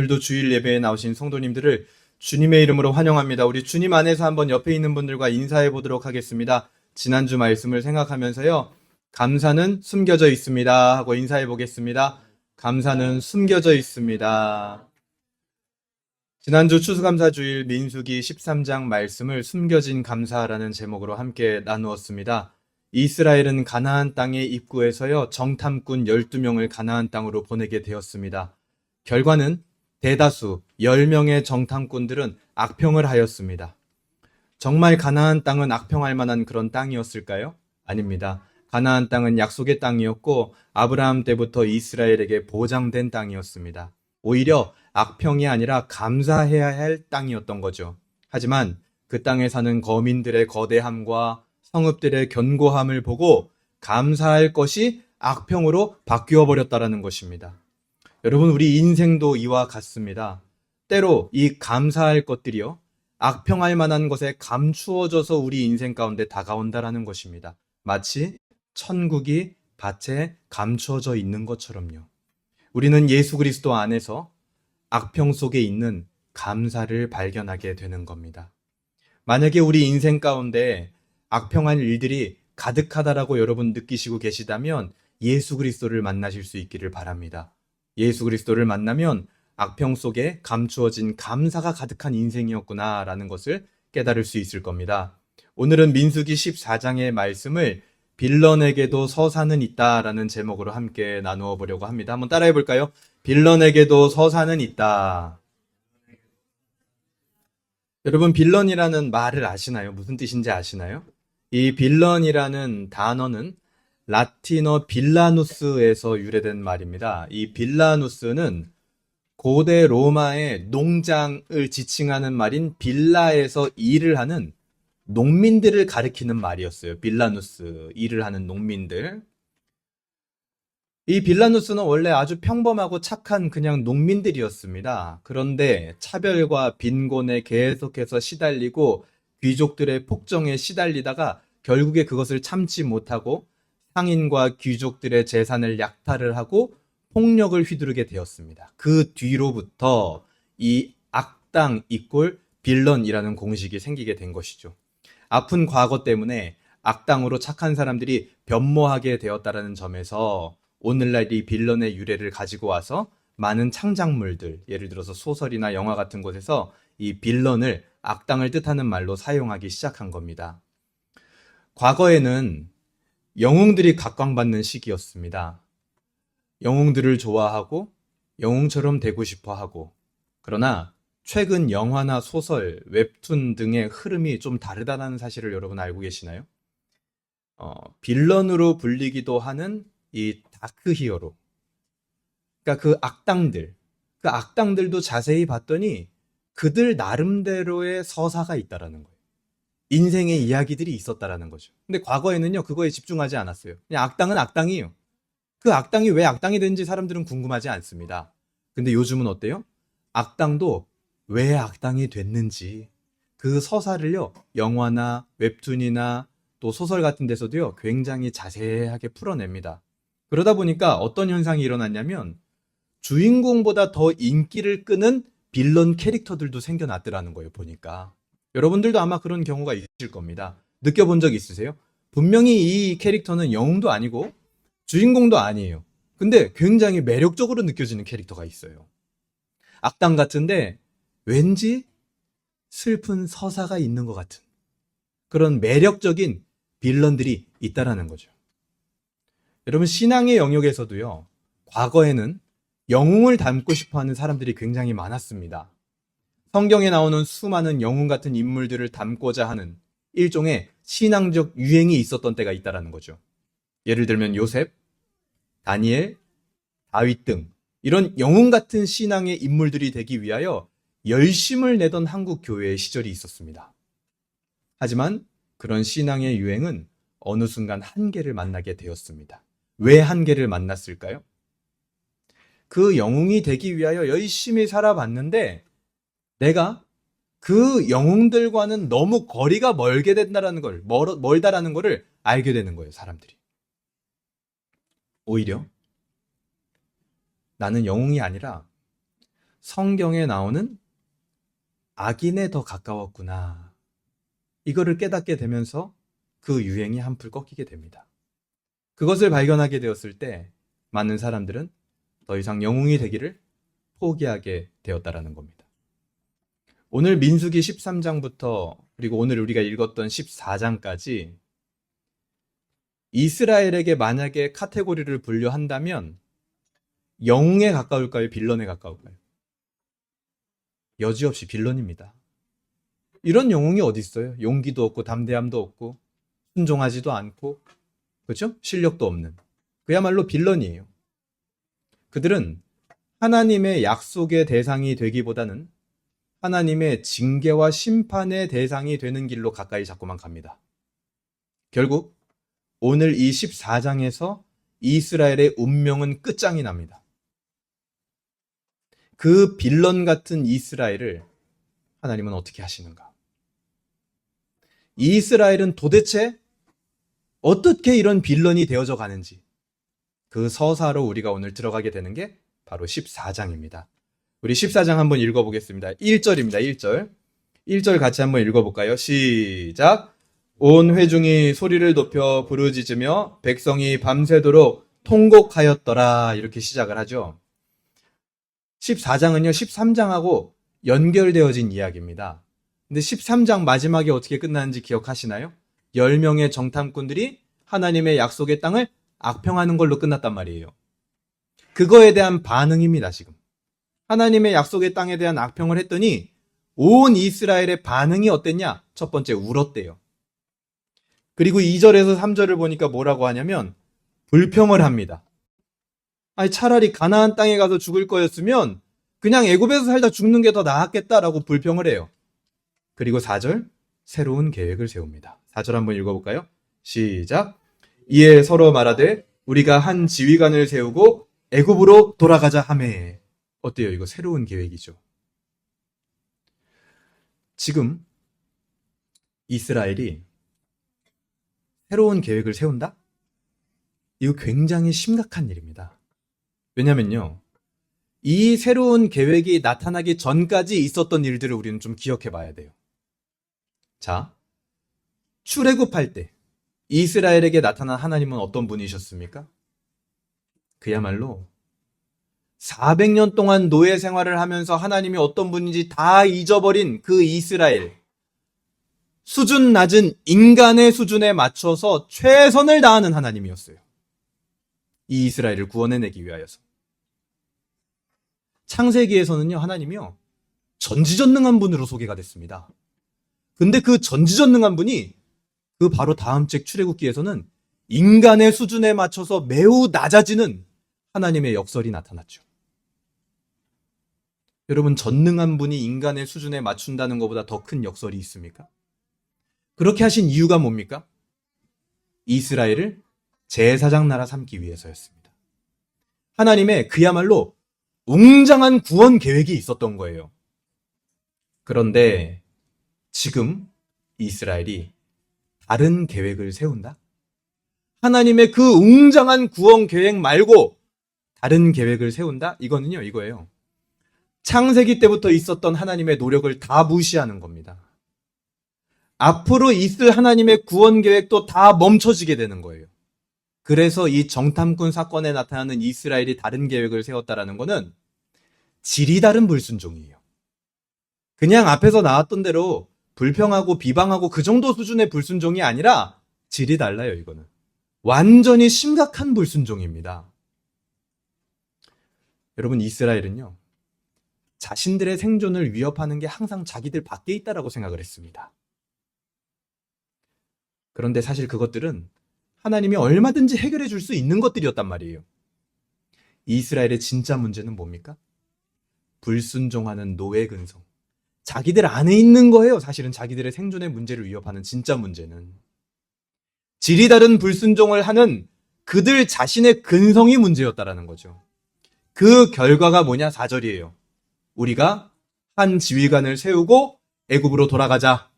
오늘도 주일 예배에 나오신 성도님들을 주님의 이름으로 환영합니다. 우리 주님 안에서 한번 옆에 있는 분들과 인사해 보도록 하겠습니다. 지난주 말씀을 생각하면서요. 감사는 숨겨져 있습니다 하고 인사해 보겠습니다. 감사는 숨겨져 있습니다. 지난주 추수감사주일 민수기 13장 말씀을 숨겨진 감사라는 제목으로 함께 나누었습니다. 이스라엘은 가나안 땅의 입구에서요. 정탐꾼 12명을 가나안 땅으로 보내게 되었습니다. 결과는 대다수 10명의 정탐꾼들은 악평을 하였습니다. 정말 가나안 땅은 악평할 만한 그런 땅이었을까요? 아닙니다. 가나안 땅은 약속의 땅이었고 아브라함 때부터 이스라엘에게 보장된 땅이었습니다. 오히려 악평이 아니라 감사해야 할 땅이었던 거죠. 하지만 그 땅에 사는 거민들의 거대함과 성읍들의 견고함을 보고 감사할 것이 악평으로 바뀌어 버렸다라는 것입니다. 여러분, 우리 인생도 이와 같습니다. 때로 이 감사할 것들이요, 악평할 만한 것에 감추어져서 우리 인생 가운데 다가온다라는 것입니다. 마치 천국이 밭에 감추어져 있는 것처럼요. 우리는 예수 그리스도 안에서 악평 속에 있는 감사를 발견하게 되는 겁니다. 만약에 우리 인생 가운데 악평한 일들이 가득하다라고 여러분 느끼시고 계시다면 예수 그리스도를 만나실 수 있기를 바랍니다. 예수 그리스도를 만나면 악평 속에 감추어진 감사가 가득한 인생이었구나라는 것을 깨달을 수 있을 겁니다. 오늘은 민수기 14장의 말씀을 빌런에게도 서사는 있다라는 제목으로 함께 나누어 보려고 합니다. 한번 따라해 볼까요? 빌런에게도 서사는 있다. 여러분, 빌런이라는 말을 아시나요? 무슨 뜻인지 아시나요? 이 빌런이라는 단어는 라틴어 빌라누스에서 유래된 말입니다. 이 빌라누스는 고대 로마의 농장을 지칭하는 말인 빌라에서 일을 하는 농민들을 가리키는 말이었어요. 빌라누스, 일을 하는 농민들. 이 빌라누스는 원래 아주 평범하고 착한 그냥 농민들이었습니다. 그런데 차별과 빈곤에 계속해서 시달리고 귀족들의 폭정에 시달리다가 결국에 그것을 참지 못하고 상인과 귀족들의 재산을 약탈을 하고 폭력을 휘두르게 되었습니다. 그 뒤로부터 이 악당 이꼴 빌런이라는 공식이 생기게 된 것이죠. 아픈 과거 때문에 악당으로 착한 사람들이 변모하게 되었다는 점에서 오늘날 이 빌런의 유래를 가지고 와서 많은 창작물들, 예를 들어서 소설이나 영화 같은 곳에서 이 빌런을 악당을 뜻하는 말로 사용하기 시작한 겁니다. 과거에는 영웅들이 각광받는 시기였습니다. 영웅들을 좋아하고 영웅처럼 되고 싶어 하고, 그러나 최근 영화나 소설, 웹툰 등의 흐름이 좀 다르다는 사실을 여러분 알고 계시나요? 빌런으로 불리기도 하는 이 다크 히어로, 그러니까 그 악당들도 자세히 봤더니 그들 나름대로의 서사가 있다라는 거예요. 인생의 이야기들이 있었다라는 거죠. 근데 과거에는요, 그거에 집중하지 않았어요. 그냥 악당은 악당이에요. 그 악당이 왜 악당이 되는지 사람들은 궁금하지 않습니다. 근데 요즘은 어때요? 악당도 왜 악당이 됐는지 그 서사를요, 영화나 웹툰이나 또 소설 같은 데서도요, 굉장히 자세하게 풀어냅니다. 그러다 보니까 어떤 현상이 일어났냐면 주인공보다 더 인기를 끄는 빌런 캐릭터들도 생겨났더라는 거예요, 보니까. 여러분들도 아마 그런 경우가 있으실 겁니다. 느껴본 적 있으세요? 분명히 이 캐릭터는 영웅도 아니고 주인공도 아니에요. 근데 굉장히 매력적으로 느껴지는 캐릭터가 있어요. 악당 같은데 왠지 슬픈 서사가 있는 것 같은 그런 매력적인 빌런들이 있다라는 거죠. 여러분, 신앙의 영역에서도요, 과거에는 영웅을 닮고 싶어 하는 사람들이 굉장히 많았습니다. 성경에 나오는 수많은 영웅 같은 인물들을 닮고자 하는 일종의 신앙적 유행이 있었던 때가 있다라는 거죠. 예를 들면 요셉, 다니엘, 다윗 등 이런 영웅 같은 신앙의 인물들이 되기 위하여 열심을 내던 한국 교회의 시절이 있었습니다. 하지만 그런 신앙의 유행은 어느 순간 한계를 만나게 되었습니다. 왜 한계를 만났을까요? 그 영웅이 되기 위하여 열심히 살아봤는데 내가 그 영웅들과는 너무 거리가 멀게 된다라는 걸, 멀다라는 거를 알게 되는 거예요, 사람들이. 오히려 나는 영웅이 아니라 성경에 나오는 악인에 더 가까웠구나. 이거를 깨닫게 되면서 그 유행이 한풀 꺾이게 됩니다. 그것을 발견하게 되었을 때 많은 사람들은 더 이상 영웅이 되기를 포기하게 되었다라는 겁니다. 오늘 민수기 13장부터 그리고 오늘 우리가 읽었던 14장까지 이스라엘에게 만약에 카테고리를 분류한다면 영웅에 가까울까요? 빌런에 가까울까요? 여지없이 빌런입니다. 이런 영웅이 어디 있어요? 용기도 없고 담대함도 없고 순종하지도 않고 그렇죠? 실력도 없는 그야말로 빌런이에요. 그들은 하나님의 약속의 대상이 되기보다는 하나님의 징계와 심판의 대상이 되는 길로 가까이 자꾸만 갑니다. 결국 오늘 이 14장에서 이스라엘의 운명은 끝장이 납니다. 그 빌런 같은 이스라엘을 하나님은 어떻게 하시는가? 이스라엘은 도대체 어떻게 이런 빌런이 되어져 가는지 그 서사로 우리가 오늘 들어가게 되는 게 바로 14장입니다. 우리 14장 한번 읽어보겠습니다. 1절입니다. 1절. 1절 같이 한번 읽어볼까요? 시작. 온 회중이 소리를 높여 부르짖으며 백성이 밤새도록 통곡하였더라. 이렇게 시작을 하죠. 14장은요, 13장하고 연결되어진 이야기입니다. 근데 13장 마지막에 어떻게 끝나는지 기억하시나요? 10명의 정탐꾼들이 하나님의 약속의 땅을 악평하는 걸로 끝났단 말이에요. 그거에 대한 반응입니다, 지금. 하나님의 약속의 땅에 대한 악평을 했더니 온 이스라엘의 반응이 어땠냐? 첫 번째, 울었대요. 그리고 2절에서 3절을 보니까 뭐라고 하냐면 불평을 합니다. 아니, 차라리 가나안 땅에 가서 죽을 거였으면 그냥 애굽에서 살다 죽는 게 더 나았겠다라고 불평을 해요. 그리고 4절, 새로운 계획을 세웁니다. 4절 한번 읽어볼까요? 시작. 이에 서로 말하되 우리가 한 지휘관을 세우고 애굽으로 돌아가자 하매. 어때요? 이거 새로운 계획이죠. 지금 이스라엘이 새로운 계획을 세운다? 이거 굉장히 심각한 일입니다. 왜냐면요, 이 새로운 계획이 나타나기 전까지 있었던 일들을 우리는 좀 기억해 봐야 돼요. 자, 출애굽할 때 이스라엘에게 나타난 하나님은 어떤 분이셨습니까? 그야말로 400년 동안 노예 생활을 하면서 하나님이 어떤 분인지 다 잊어버린 그 이스라엘. 수준 낮은 인간의 수준에 맞춰서 최선을 다하는 하나님이었어요. 이 이스라엘을 구원해내기 위하여서. 창세기에서는요, 하나님이요, 전지전능한 분으로 소개가 됐습니다. 근데 그 전지전능한 분이 그 바로 다음 책 출애굽기에서는 인간의 수준에 맞춰서 매우 낮아지는 하나님의 역설이 나타났죠. 여러분, 전능한 분이 인간의 수준에 맞춘다는 것보다 더 큰 역설이 있습니까? 그렇게 하신 이유가 뭡니까? 이스라엘을 제사장 나라 삼기 위해서였습니다. 하나님의 그야말로 웅장한 구원 계획이 있었던 거예요. 그런데 지금 이스라엘이 다른 계획을 세운다? 하나님의 그 웅장한 구원 계획 말고 다른 계획을 세운다? 이거는요, 이거예요. 창세기 때부터 있었던 하나님의 노력을 다 무시하는 겁니다. 앞으로 있을 하나님의 구원 계획도 다 멈춰지게 되는 거예요. 그래서 이 정탐꾼 사건에 나타나는 이스라엘이 다른 계획을 세웠다라는 거는 질이 다른 불순종이에요. 그냥 앞에서 나왔던 대로 불평하고 비방하고 그 정도 수준의 불순종이 아니라 질이 달라요, 이거는. 완전히 심각한 불순종입니다. 여러분, 이스라엘은요, 자신들의 생존을 위협하는 게 항상 자기들 밖에 있다라고 생각을 했습니다. 그런데 사실 그것들은 하나님이 얼마든지 해결해 줄 수 있는 것들이었단 말이에요. 이스라엘의 진짜 문제는 뭡니까? 불순종하는 노예 근성. 자기들 안에 있는 거예요. 사실은 자기들의 생존의 문제를 위협하는 진짜 문제는. 질이 다른 불순종을 하는 그들 자신의 근성이 문제였다라는 거죠. 그 결과가 뭐냐? 4절이에요. 우리가 한 지휘관을 세우고 애굽으로 돌아가자.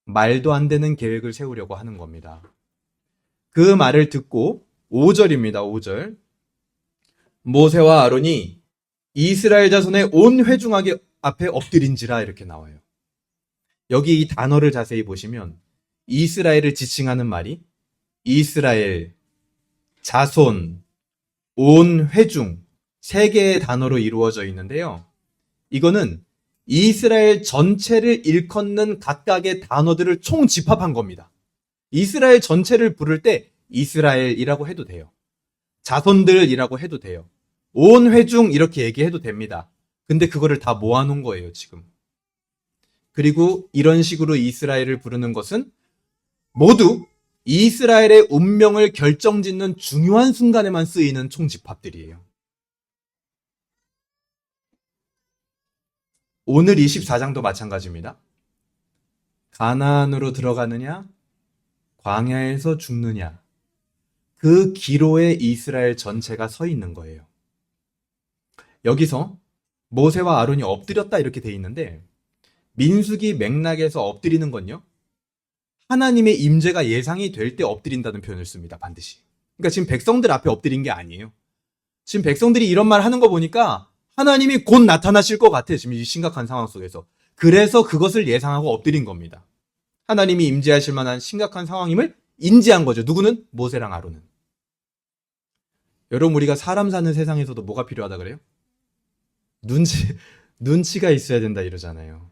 말도 안 되는 계획을 세우려고 하는 겁니다. 그 말을 듣고 5절입니다. 5절. 모세와 아론이 이스라엘 자손의 온 회중하게 앞에 엎드린지라 이렇게 나와요. 여기 이 단어를 자세히 보시면 이스라엘을 지칭하는 말이 이스라엘, 자손, 온 회중 세 개의 단어로 이루어져 있는데요. 이거는 이스라엘 전체를 일컫는 각각의 단어들을 총집합한 겁니다. 이스라엘 전체를 부를 때 이스라엘이라고 해도 돼요. 자손들이라고 해도 돼요. 온 회중 이렇게 얘기해도 됩니다. 근데 그거를 다 모아놓은 거예요, 지금. 그리고 이런 식으로 이스라엘을 부르는 것은 모두 이스라엘의 운명을 결정짓는 중요한 순간에만 쓰이는 총집합들이에요. 오늘 24장도 마찬가지입니다. 가나안으로 들어가느냐, 광야에서 죽느냐, 그 기로에 이스라엘 전체가 서 있는 거예요. 여기서 모세와 아론이 엎드렸다 이렇게 돼 있는데 민수기 맥락에서 엎드리는 건요, 하나님의 임재가 예상이 될 때 엎드린다는 표현을 씁니다. 반드시. 그러니까 지금 백성들 앞에 엎드린 게 아니에요. 지금 백성들이 이런 말 하는 거 보니까 하나님이 곧 나타나실 것 같아. 지금 이 심각한 상황 속에서. 그래서 그것을 예상하고 엎드린 겁니다. 하나님이 임재하실 만한 심각한 상황임을 인지한 거죠. 누구는? 모세랑 아론은. 여러분, 우리가 사람 사는 세상에서도 뭐가 필요하다 그래요? 눈치가 있어야 된다 이러잖아요.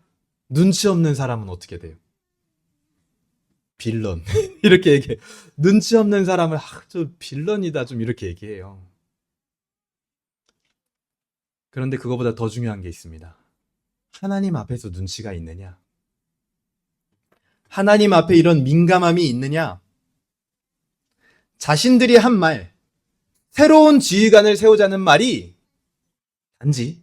눈치 없는 사람은 어떻게 돼요? 빌런. 이렇게 얘기해. 눈치 없는 사람을, 저 빌런이다. 좀 이렇게 얘기해요. 그런데 그거보다 더 중요한 게 있습니다. 하나님 앞에서 눈치가 있느냐? 하나님 앞에 이런 민감함이 있느냐? 자신들이 한 말, 새로운 지휘관을 세우자는 말이 단지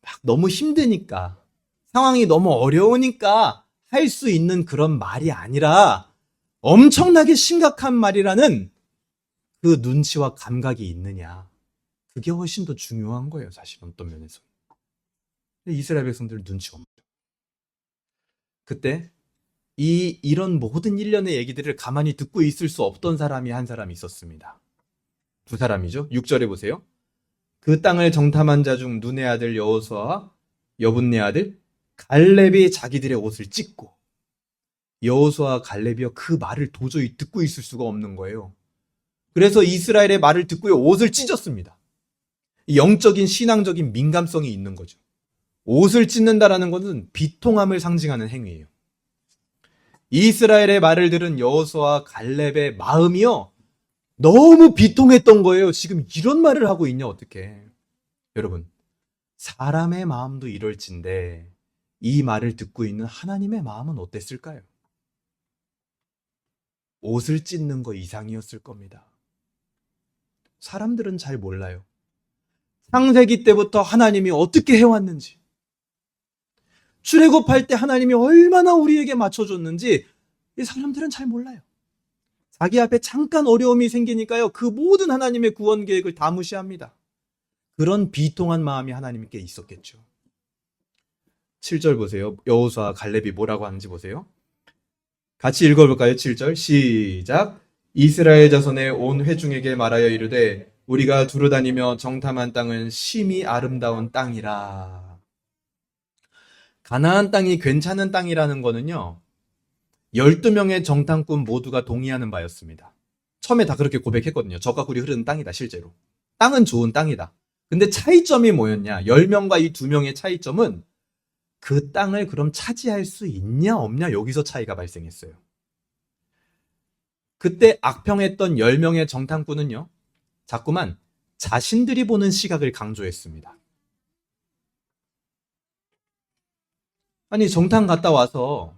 막 너무 힘드니까, 상황이 너무 어려우니까 할 수 있는 그런 말이 아니라 엄청나게 심각한 말이라는 그 눈치와 감각이 있느냐. 그게 훨씬 더 중요한 거예요, 사실 어떤 면에서. 이스라엘 백성들 눈치 없죠. 그때 이런 모든 일련의 얘기들을 가만히 듣고 있을 수 없던 사람이 한 사람이 있었습니다. 두 사람이죠. 6절에 보세요. 그 땅을 정탐한 자 중 눈의 아들 여호수아와 여분네 아들 갈렙이 자기들의 옷을 찢고, 여호수아와 갈렙이요, 그 말을 도저히 듣고 있을 수가 없는 거예요. 그래서 이스라엘의 말을 듣고 옷을 찢었습니다. 영적인 신앙적인 민감성이 있는 거죠. 옷을 찢는다라는 것은 비통함을 상징하는 행위예요. 이스라엘의 말을 들은 여호수아와 갈렙의 마음이요, 너무 비통했던 거예요. 지금 이런 말을 하고 있냐 어떡해. 여러분, 사람의 마음도 이럴진데 이 말을 듣고 있는 하나님의 마음은 어땠을까요? 옷을 찢는 거 이상이었을 겁니다. 사람들은 잘 몰라요. 창세기 때부터 하나님이 어떻게 해왔는지, 출애굽할 때 하나님이 얼마나 우리에게 맞춰줬는지 이 사람들은 잘 몰라요. 자기 앞에 잠깐 어려움이 생기니까요, 그 모든 하나님의 구원 계획을 다 무시합니다. 그런 비통한 마음이 하나님께 있었겠죠. 7절 보세요. 여호수아 갈렙이 뭐라고 하는지 보세요. 같이 읽어볼까요? 7절 시작. 이스라엘 자손의 온 회중에게 말하여 이르되 우리가 두루다니며 정탐한 땅은 심히 아름다운 땅이라. 가나안 땅이 괜찮은 땅이라는 거는요, 12명의 정탐꾼 모두가 동의하는 바였습니다. 처음에 다 그렇게 고백했거든요. 젖과 꿀이 흐르는 땅이다, 실제로. 땅은 좋은 땅이다. 근데 차이점이 뭐였냐? 10명과 이 2명의 차이점은 그 땅을 그럼 차지할 수 있냐 없냐, 여기서 차이가 발생했어요. 그때 악평했던 10명의 정탐꾼은요, 자꾸만 자신들이 보는 시각을 강조했습니다. 아니, 정탐 갔다 와서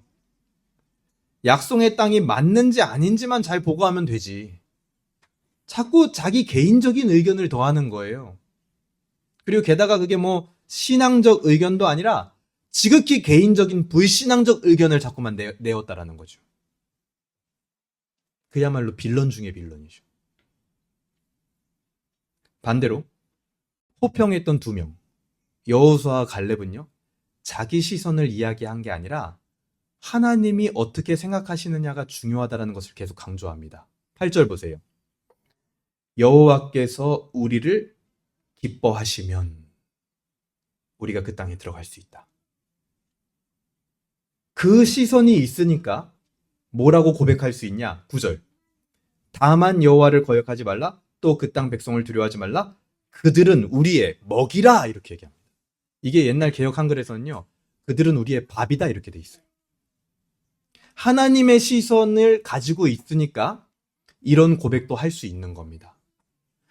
약속의 땅이 맞는지 아닌지만 잘 보고하면 되지. 자꾸 자기 개인적인 의견을 더하는 거예요. 그리고 게다가 그게 뭐 신앙적 의견도 아니라 지극히 개인적인 불신앙적 의견을 자꾸만 내었다라는 거죠. 그야말로 빌런 중에 빌런이죠. 반대로 호평했던 2명, 여호수아와 갈렙은요, 자기 시선을 이야기한 게 아니라 하나님이 어떻게 생각하시느냐가 중요하다는 것을 계속 강조합니다. 8절 보세요. 여호와께서 우리를 기뻐하시면, 우리가 그 땅에 들어갈 수 있다. 그 시선이 있으니까 뭐라고 고백할 수 있냐? 9절. 다만 여호와를 거역하지 말라. 또 그 땅 백성을 두려워하지 말라. 그들은 우리의 먹이라. 이렇게 얘기합니다. 이게 옛날 개역 한글에서는요. 그들은 우리의 밥이다. 이렇게 돼 있어요. 하나님의 시선을 가지고 있으니까 이런 고백도 할 수 있는 겁니다.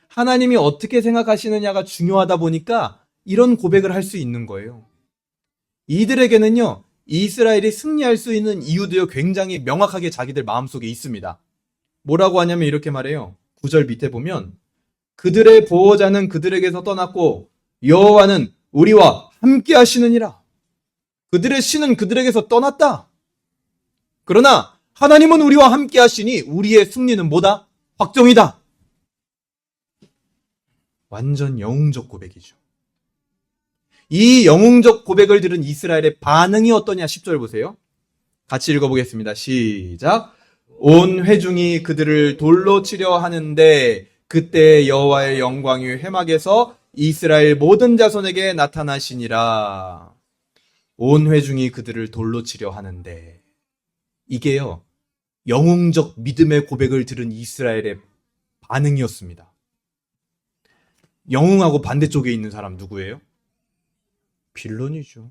하나님이 어떻게 생각하시느냐가 중요하다 보니까 이런 고백을 할 수 있는 거예요. 이들에게는요. 이스라엘이 승리할 수 있는 이유도요. 굉장히 명확하게 자기들 마음속에 있습니다. 뭐라고 하냐면 이렇게 말해요. 9절 밑에 보면 그들의 보호자는 그들에게서 떠났고 여호와는 우리와 함께 하시느니라. 그들의 신은 그들에게서 떠났다. 그러나 하나님은 우리와 함께 하시니 우리의 승리는 뭐다? 확정이다. 완전 영웅적 고백이죠. 이 영웅적 고백을 들은 이스라엘의 반응이 어떠냐? 10절 보세요. 같이 읽어보겠습니다. 시작. 온 회중이 그들을 돌로 치려 하는데 그때 여호와의 영광이 회막에서 이스라엘 모든 자손에게 나타나시니라. 온 회중이 그들을 돌로 치려 하는데, 이게요, 영웅적 믿음의 고백을 들은 이스라엘의 반응이었습니다. 영웅하고 반대쪽에 있는 사람 누구예요? 빌론이죠.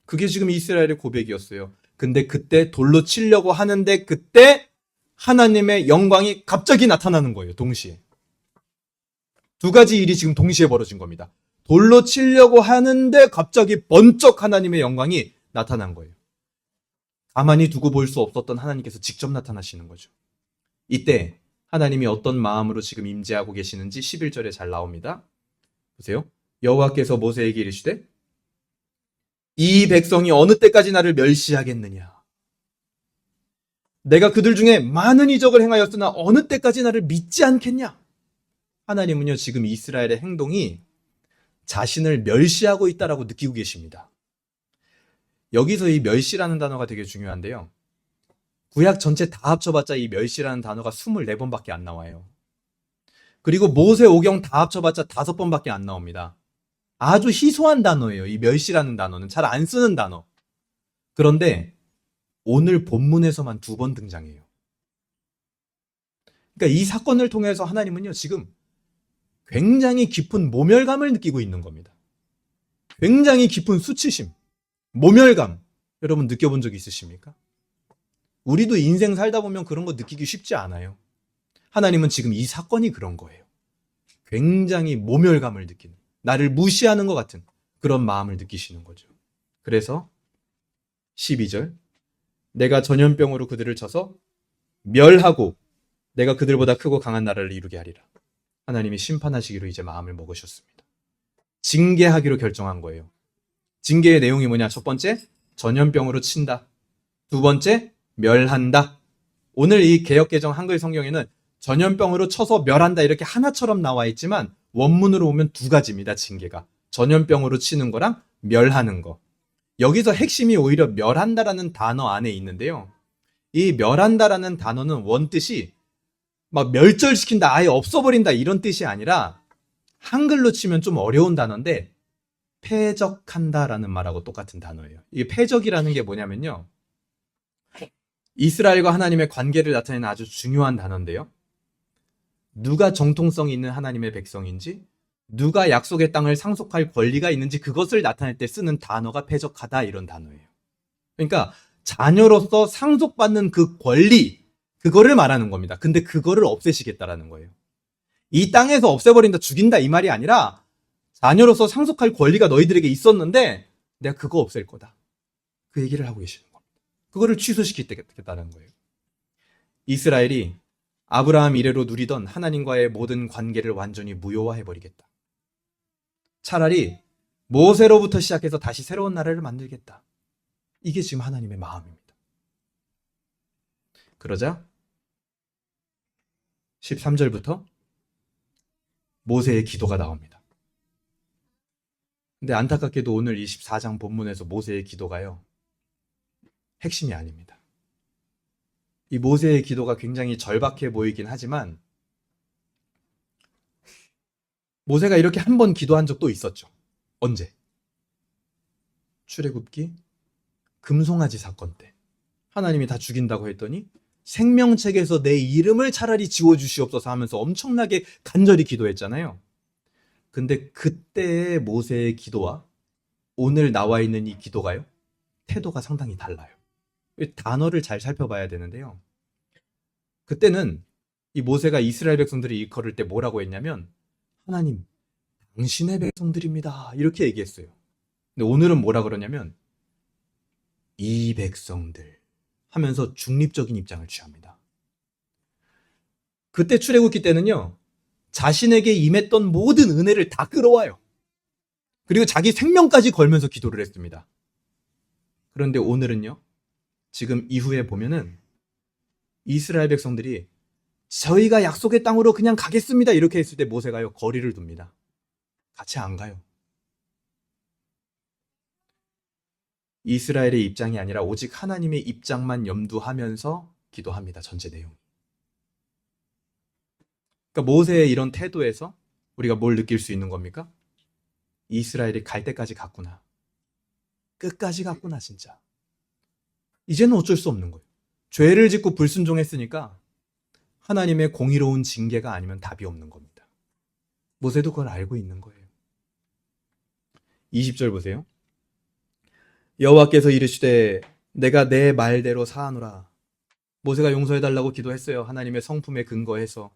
그게 지금 이스라엘의 고백이었어요. 근데 그때 돌로 치려고 하는데 그때 하나님의 영광이 갑자기 나타나는 거예요. 동시에. 두 가지 일이 지금 동시에 벌어진 겁니다. 돌로 치려고 하는데 갑자기 번쩍 하나님의 영광이 나타난 거예요. 가만히 두고 볼 수 없었던 하나님께서 직접 나타나시는 거죠. 이때 하나님이 어떤 마음으로 지금 임재하고 계시는지 11절에 잘 나옵니다. 보세요. 여호와께서 모세에게 이르시되 이 백성이 어느 때까지 나를 멸시하겠느냐. 내가 그들 중에 많은 이적을 행하였으나 어느 때까지 나를 믿지 않겠냐. 하나님은요, 지금 이스라엘의 행동이 자신을 멸시하고 있다라고 느끼고 계십니다. 여기서 이 멸시라는 단어가 되게 중요한데요. 구약 전체 다 합쳐봤자 이 멸시라는 단어가 24번밖에 안 나와요. 그리고 모세 오경 다 합쳐봤자 5번밖에 안 나옵니다. 아주 희소한 단어예요. 이 멸시라는 단어는 잘 안 쓰는 단어. 그런데 오늘 본문에서만 2번 등장해요. 그러니까 이 사건을 통해서 하나님은요, 지금 굉장히 깊은 모멸감을 느끼고 있는 겁니다. 굉장히 깊은 수치심, 모멸감. 여러분 느껴본 적 있으십니까? 우리도 인생 살다 보면 그런 거 느끼기 쉽지 않아요. 하나님은 지금 이 사건이 그런 거예요. 굉장히 모멸감을 느끼는, 나를 무시하는 것 같은 그런 마음을 느끼시는 거죠. 그래서 12절, 내가 전염병으로 그들을 쳐서 멸하고 내가 그들보다 크고 강한 나라를 이루게 하리라. 하나님이 심판하시기로 이제 마음을 먹으셨습니다. 징계하기로 결정한 거예요. 징계의 내용이 뭐냐? 첫 번째, 전염병으로 친다. 두 번째, 멸한다. 오늘 이 개역개정 한글 성경에는 전염병으로 쳐서 멸한다 이렇게 하나처럼 나와 있지만 원문으로 보면 2가지입니다. 징계가. 전염병으로 치는 거랑 멸하는 거. 여기서 핵심이 오히려 멸한다라는 단어 안에 있는데요. 이 멸한다라는 단어는 원뜻이 막 멸절시킨다, 아예 없어버린다 이런 뜻이 아니라 한글로 치면 좀 어려운 단어인데 패적한다라는 말하고 똑같은 단어예요. 이 패적이라는 게 뭐냐면요. 이스라엘과 하나님의 관계를 나타내는 아주 중요한 단어인데요. 누가 정통성이 있는 하나님의 백성인지, 누가 약속의 땅을 상속할 권리가 있는지 그것을 나타낼 때 쓰는 단어가 패적하다 이런 단어예요. 그러니까 자녀로서 상속받는 그 권리, 그거를 말하는 겁니다. 근데 그거를 없애시겠다라는 거예요. 이 땅에서 없애버린다, 죽인다 이 말이 아니라 자녀로서 상속할 권리가 너희들에게 있었는데 내가 그거 없앨 거다. 그 얘기를 하고 계시는 겁니다. 그거를 취소시키겠다는 거예요. 이스라엘이 아브라함 이래로 누리던 하나님과의 모든 관계를 완전히 무효화해버리겠다. 차라리 모세로부터 시작해서 다시 새로운 나라를 만들겠다. 이게 지금 하나님의 마음입니다. 그러자 13절부터 모세의 기도가 나옵니다. 근데 안타깝게도 오늘 24장 본문에서 모세의 기도가요, 핵심이 아닙니다. 이 모세의 기도가 굉장히 절박해 보이긴 하지만 모세가 이렇게 한 번 기도한 적도 있었죠. 언제? 출애굽기 금송아지 사건 때 하나님이 다 죽인다고 했더니 생명책에서 내 이름을 차라리 지워주시옵소서 하면서 엄청나게 간절히 기도했잖아요. 근데 그때의 모세의 기도와 오늘 나와 있는 이 기도가요, 태도가 상당히 달라요. 단어를 잘 살펴봐야 되는데요. 그때는 이 모세가 이스라엘 백성들이 일컬을 때 뭐라고 했냐면, 하나님, 당신의 백성들입니다, 이렇게 얘기했어요. 근데 오늘은 뭐라 그러냐면, 이 백성들 하면서 중립적인 입장을 취합니다. 그때 출애굽기 때는요, 자신에게 임했던 모든 은혜를 다 끌어와요. 그리고 자기 생명까지 걸면서 기도를 했습니다. 그런데 오늘은요, 지금 이후에 보면은 이스라엘 백성들이 저희가 약속의 땅으로 그냥 가겠습니다, 이렇게 했을 때 모세가요, 거리를 둡니다. 같이 안 가요. 이스라엘의 입장이 아니라 오직 하나님의 입장만 염두하면서 기도합니다. 전체 내용. 그러니까 모세의 이런 태도에서 우리가 뭘 느낄 수 있는 겁니까? 이스라엘이 갈 때까지 갔구나. 끝까지 갔구나, 진짜. 이제는 어쩔 수 없는 거예요. 죄를 짓고 불순종했으니까 하나님의 공의로운 징계가 아니면 답이 없는 겁니다. 모세도 그걸 알고 있는 거예요. 20절 보세요. 여호와께서 이르시되 내가 내 말대로 사하노라. 모세가 용서해달라고 기도했어요. 하나님의 성품에 근거해서.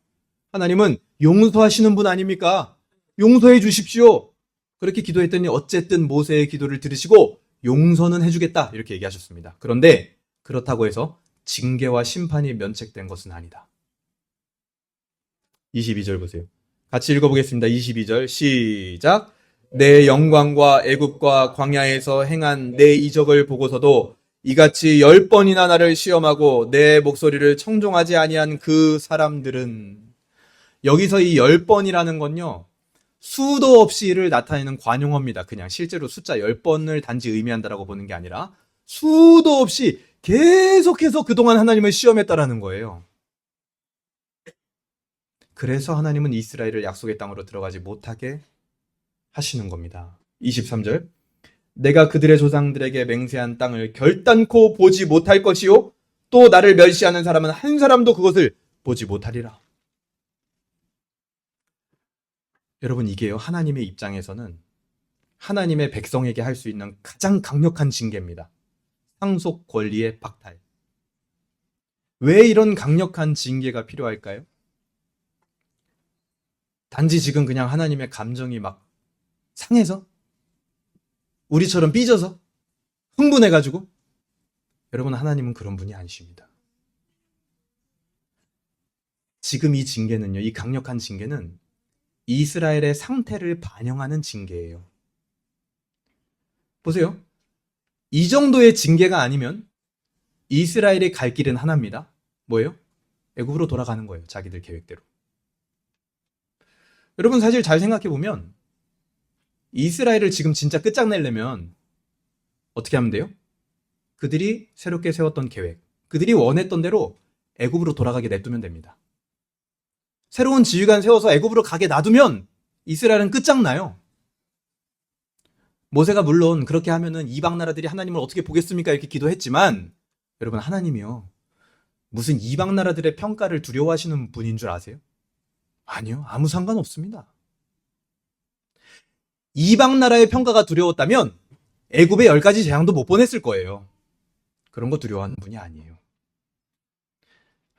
하나님은 용서하시는 분 아닙니까? 용서해 주십시오. 그렇게 기도했더니 어쨌든 모세의 기도를 들으시고 용서는 해주겠다, 이렇게 얘기하셨습니다. 그런데 그렇다고 해서 징계와 심판이 면책된 것은 아니다. 22절 보세요. 같이 읽어보겠습니다. 22절 시작. 내 영광과 애굽과 광야에서 행한 내 이적을 보고서도 이같이 10번이나 나를 시험하고 내 목소리를 청종하지 아니한 그 사람들은, 여기서 이 10번이라는 건요, 수도 없이 이를 나타내는 관용어입니다. 그냥 실제로 숫자 10번을 단지 의미한다라고 보는 게 아니라 수도 없이 계속해서 그동안 하나님을 시험했다라는 거예요. 그래서 하나님은 이스라엘을 약속의 땅으로 들어가지 못하게 하시는 겁니다. 23절. 내가 그들의 조상들에게 맹세한 땅을 결단코 보지 못할 것이요, 또 나를 멸시하는 사람은 한 사람도 그것을 보지 못하리라. 여러분, 이게요, 하나님의 입장에서는 하나님의 백성에게 할 수 있는 가장 강력한 징계입니다. 상속 권리의 박탈. 왜 이런 강력한 징계가 필요할까요? 단지 지금 그냥 하나님의 감정이 막 상해서? 우리처럼 삐져서? 흥분해가지고? 여러분, 하나님은 그런 분이 아니십니다. 지금 이 징계는요, 이 강력한 징계는 이스라엘의 상태를 반영하는 징계예요. 보세요. 이 정도의 징계가 아니면 이스라엘의 갈 길은 하나입니다. 뭐예요? 애굽으로 돌아가는 거예요. 자기들 계획대로. 여러분, 사실 잘 생각해보면 이스라엘을 지금 진짜 끝장내려면 어떻게 하면 돼요? 그들이 새롭게 세웠던 계획, 그들이 원했던 대로 애굽으로 돌아가게 냅두면 됩니다. 새로운 지휘관 세워서 애굽으로 가게 놔두면 이스라엘은 끝장나요. 모세가 물론 그렇게 하면은 이방 나라들이 하나님을 어떻게 보겠습니까? 이렇게 기도했지만, 여러분, 하나님이요, 무슨 이방 나라들의 평가를 두려워하시는 분인 줄 아세요? 아니요, 아무 상관없습니다. 이방 나라의 평가가 두려웠다면 애굽의 10가지 재앙도 못 보냈을 거예요. 그런 거 두려워하는 분이 아니에요.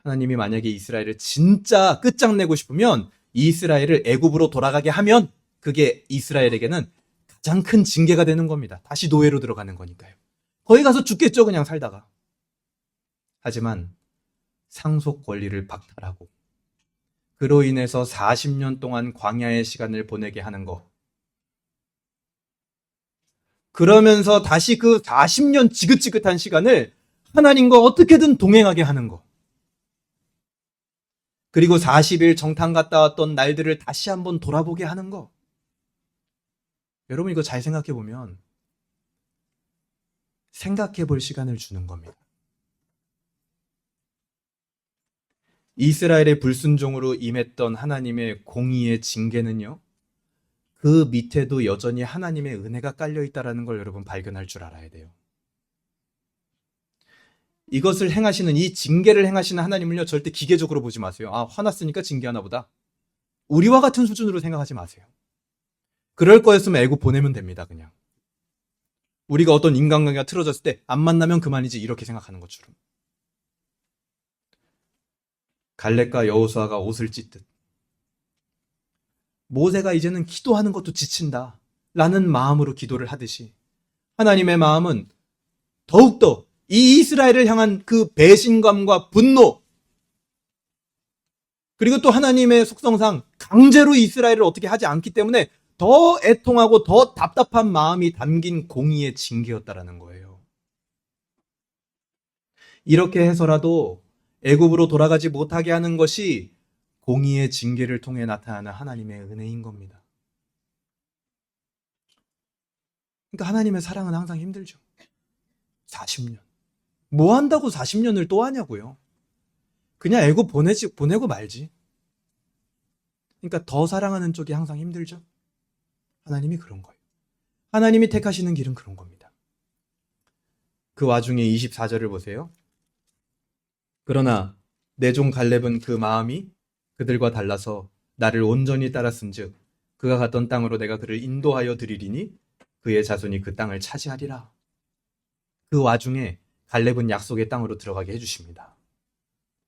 하나님이 만약에 이스라엘을 진짜 끝장내고 싶으면 이스라엘을 애굽으로 돌아가게 하면 그게 이스라엘에게는 가장 큰 징계가 되는 겁니다. 다시 노예로 들어가는 거니까요. 거기 가서 죽겠죠, 그냥 살다가. 하지만 상속 권리를 박탈하고 그로 인해서 40년 동안 광야의 시간을 보내게 하는 거, 그러면서 다시 그 40년 지긋지긋한 시간을 하나님과 어떻게든 동행하게 하는 거, 그리고 40일 정탐 갔다 왔던 날들을 다시 한번 돌아보게 하는 거. 여러분, 이거 잘 생각해 보면 생각해 볼 시간을 주는 겁니다. 이스라엘의 불순종으로 임했던 하나님의 공의의 징계는요, 그 밑에도 여전히 하나님의 은혜가 깔려 있다라는 걸 여러분 발견할 줄 알아야 돼요. 이것을 행하시는, 이 징계를 행하시는 하나님을요, 절대 기계적으로 보지 마세요. 아, 화났으니까 징계하나 보다. 우리와 같은 수준으로 생각하지 마세요. 그럴 거였으면 애굽 보내면 됩니다, 그냥. 우리가 어떤 인간관계가 틀어졌을 때 안 만나면 그만이지, 이렇게 생각하는 것처럼. 갈렙과 여호수아가 옷을 찢듯 모세가 이제는 기도하는 것도 지친다 라는 마음으로 기도를 하듯이 하나님의 마음은 더욱더 이 이스라엘을 향한 그 배신감과 분노, 그리고 또 하나님의 속성상 강제로 이스라엘을 어떻게 하지 않기 때문에 더 애통하고 더 답답한 마음이 담긴 공의의 징계였다라는 거예요. 이렇게 해서라도 애굽으로 돌아가지 못하게 하는 것이 공의의 징계를 통해 나타나는 하나님의 은혜인 겁니다. 그러니까 하나님의 사랑은 항상 힘들죠. 40년. 뭐 한다고 40년을 또 하냐고요. 그냥 애굽 보내고 말지. 그러니까 더 사랑하는 쪽이 항상 힘들죠. 하나님이 그런 거예요. 하나님이 택하시는 길은 그런 겁니다. 그 와중에 24절을 보세요. 그러나 내 종 갈렙은 그 마음이 그들과 달라서 나를 온전히 따랐은즉 그가 갔던 땅으로 내가 그를 인도하여 드리리니 그의 자손이 그 땅을 차지하리라. 그 와중에 갈렙은 약속의 땅으로 들어가게 해주십니다.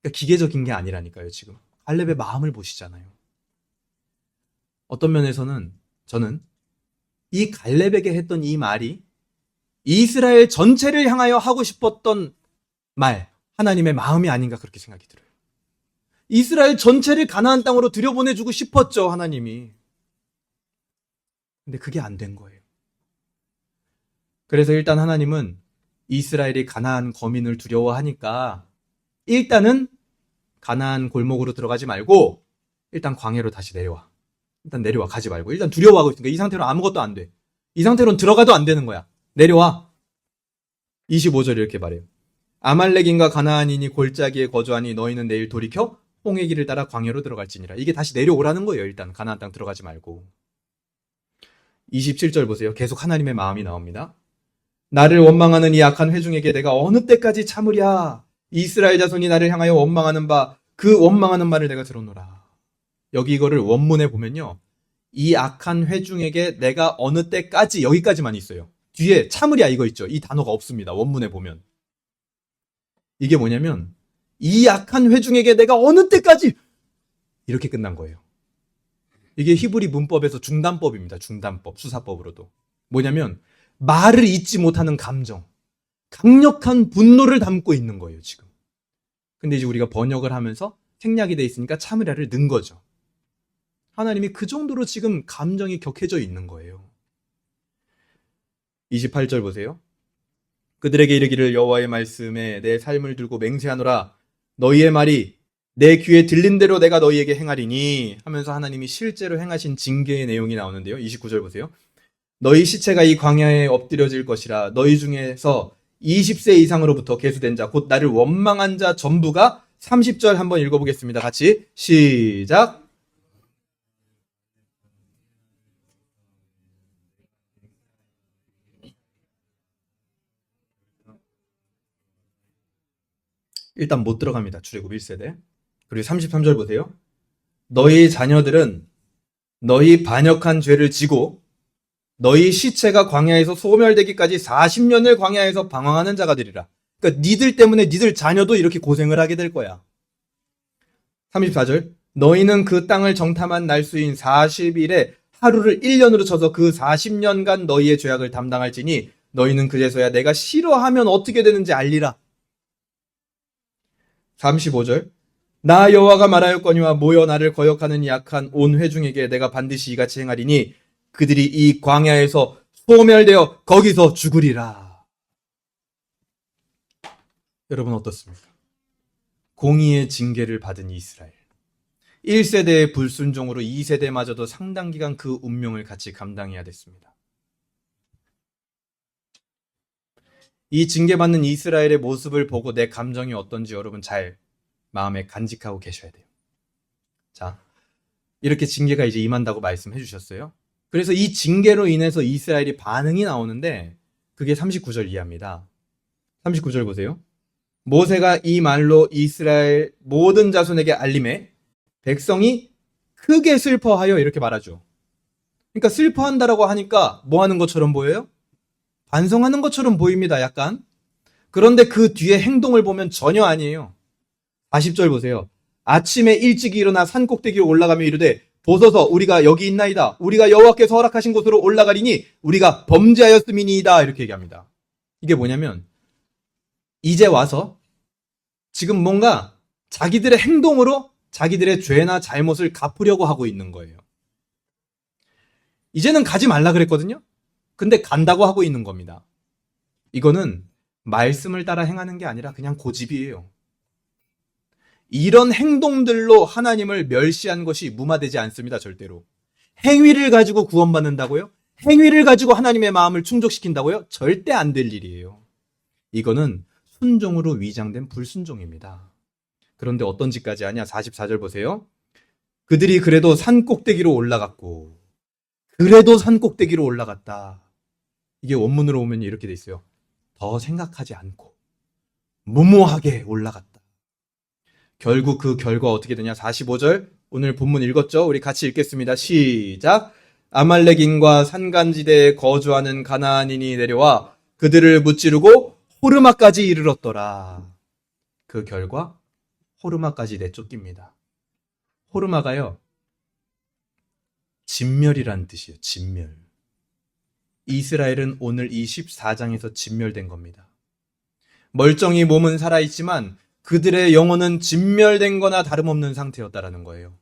그러니까 기계적인 게 아니라니까요. 지금 갈렙의 마음을 보시잖아요. 어떤 면에서는 저는 이 갈렙에게 했던 이 말이 이스라엘 전체를 향하여 하고 싶었던 말, 하나님의 마음이 아닌가 그렇게 생각이 들어요. 이스라엘 전체를 가나안 땅으로 들여보내주고 싶었죠, 하나님이. 근데 그게 안 된 거예요. 그래서 일단 하나님은 이스라엘이 가나안 거민을 두려워하니까 일단은 가나안 골목으로 들어가지 말고 일단 광야로 다시 내려와. 일단 내려와, 가지 말고. 일단 두려워하고 있으니까 이 상태로 아무것도 안 돼. 이 상태로는 들어가도 안 되는 거야. 내려와. 25절 이렇게 말해요. 아말렉인과 가나안인이 골짜기에 거주하니 너희는 내일 돌이켜 홍해 길을 따라 광야로 들어갈지니라. 이게 다시 내려오라는 거예요. 일단 가나안 땅 들어가지 말고. 27절 보세요. 계속 하나님의 마음이 나옵니다. 나를 원망하는 이 악한 회중에게 내가 어느 때까지 참으랴. 이스라엘 자손이 나를 향하여 원망하는 바 그 원망하는 말을 내가 들었노라. 여기 이거를 원문에 보면요. 이 악한 회중에게 내가 어느 때까지, 여기까지만 있어요. 뒤에 참으랴 이거 있죠. 이 단어가 없습니다. 원문에 보면. 이게 뭐냐면 이 악한 회중에게 내가 어느 때까지 이렇게 끝난 거예요. 이게 히브리 문법에서 중단법입니다. 중단법, 수사법으로도. 뭐냐면 말을 잇지 못하는 감정, 강력한 분노를 담고 있는 거예요, 지금. 근데 이제 우리가 번역을 하면서 생략이 돼 있으니까 참으랴를 넣은 거죠. 하나님이 그 정도로 지금 감정이 격해져 있는 거예요. 28절 보세요. 그들에게 이르기를 여호와의 말씀에 내 삶을 들고 맹세하노라. 너희의 말이 내 귀에 들린 대로 내가 너희에게 행하리니 하면서 하나님이 실제로 행하신 징계의 내용이 나오는데요. 29절 보세요. 너희 시체가 이 광야에 엎드려질 것이라. 너희 중에서 20세 이상으로부터 계수된 자, 곧 나를 원망한 자 전부가 30절 한번 읽어보겠습니다. 같이 시작. 일단 못 들어갑니다. 출애굽 1세대. 그리고 33절 보세요. 너희 자녀들은 너희 반역한 죄를 지고 너희 시체가 광야에서 소멸되기까지 40년을 광야에서 방황하는 자가 되리라. 그러니까 니들 때문에 니들 자녀도 이렇게 고생을 하게 될 거야. 34절. 너희는 그 땅을 정탐한 날수인 40일에 하루를 1년으로 쳐서 그 40년간 너희의 죄악을 담당할지니 너희는 그제서야 내가 싫어하면 어떻게 되는지 알리라. 35절. 나 여호와가 말하였거니와 모여 나를 거역하는 약한 온 회중에게 내가 반드시 이같이 행하리니 그들이 이 광야에서 소멸되어 거기서 죽으리라. 여러분 어떻습니까? 공의의 징계를 받은 이스라엘. 1세대의 불순종으로 2세대마저도 상당 기간 그 운명을 같이 감당해야 됐습니다. 이 징계받는 이스라엘의 모습을 보고 내 감정이 어떤지 여러분 잘 마음에 간직하고 계셔야 돼요. 자, 이렇게 징계가 이제 임한다고 말씀해 주셨어요. 그래서 이 징계로 인해서 이스라엘이 반응이 나오는데 그게 39절 이하입니다. 39절 보세요. 모세가 이 말로 이스라엘 모든 자손에게 알림해 백성이 크게 슬퍼하여 이렇게 말하죠. 그러니까 슬퍼한다라고 하니까 뭐 하는 것처럼 보여요? 반성하는 것처럼 보입니다. 약간. 그런데 그 뒤에 행동을 보면 전혀 아니에요. 40절 보세요. 아침에 일찍 일어나 산 꼭대기로 올라가며 이르되 보소서 우리가 여기 있나이다. 우리가 여호와께서 허락하신 곳으로 올라가리니 우리가 범죄하였음이니이다. 이렇게 얘기합니다. 이게 뭐냐면 이제 와서 지금 뭔가 자기들의 행동으로 자기들의 죄나 잘못을 갚으려고 하고 있는 거예요. 이제는 가지 말라 그랬거든요. 근데 간다고 하고 있는 겁니다. 이거는 말씀을 따라 행하는 게 아니라 그냥 고집이에요. 이런 행동들로 하나님을 멸시한 것이 무마되지 않습니다. 절대로. 행위를 가지고 구원받는다고요? 행위를 가지고 하나님의 마음을 충족시킨다고요? 절대 안 될 일이에요. 이거는 순종으로 위장된 불순종입니다. 그런데 어떤 짓까지 하냐? 44절 보세요. 그들이 그래도 산 꼭대기로 올라갔고 그래도 산 꼭대기로 올라갔다. 이게 원문으로 오면 이렇게 돼 있어요. 더 생각하지 않고 무모하게 올라갔다. 결국 그 결과 어떻게 되냐? 45절 오늘 본문 읽었죠? 우리 같이 읽겠습니다. 시작. 아말렉인과 산간지대에 거주하는 가나안인이 내려와 그들을 무찌르고 호르마까지 이르렀더라. 그 결과 호르마까지 내쫓깁니다. 호르마가요. 진멸이란 뜻이에요. 진멸. 이스라엘은 오늘 이 14장에서 진멸된 겁니다. 멀쩡히 몸은 살아있지만 그들의 영혼은 진멸된 거나 다름없는 상태였다라는 거예요.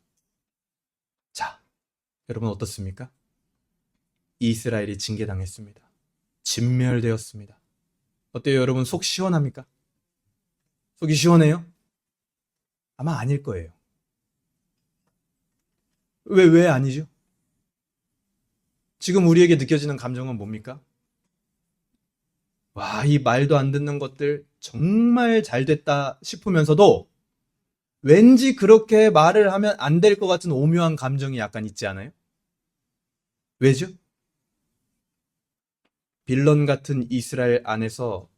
자, 여러분 어떻습니까? 이스라엘이 징계당했습니다. 진멸되었습니다. 어때요, 여러분? 속 시원합니까? 속이 시원해요? 아마 아닐 거예요. 왜 아니죠? 지금 우리에게 느껴지는 감정은 뭡니까? 와, 이 말도 안 듣는 것들 정말 잘 됐다 싶으면서도 왠지 그렇게 말을 하면 안 될 것 같은 오묘한 감정이 약간 있지 않아요? 왜죠? 빌런 같은 이스라엘 안에서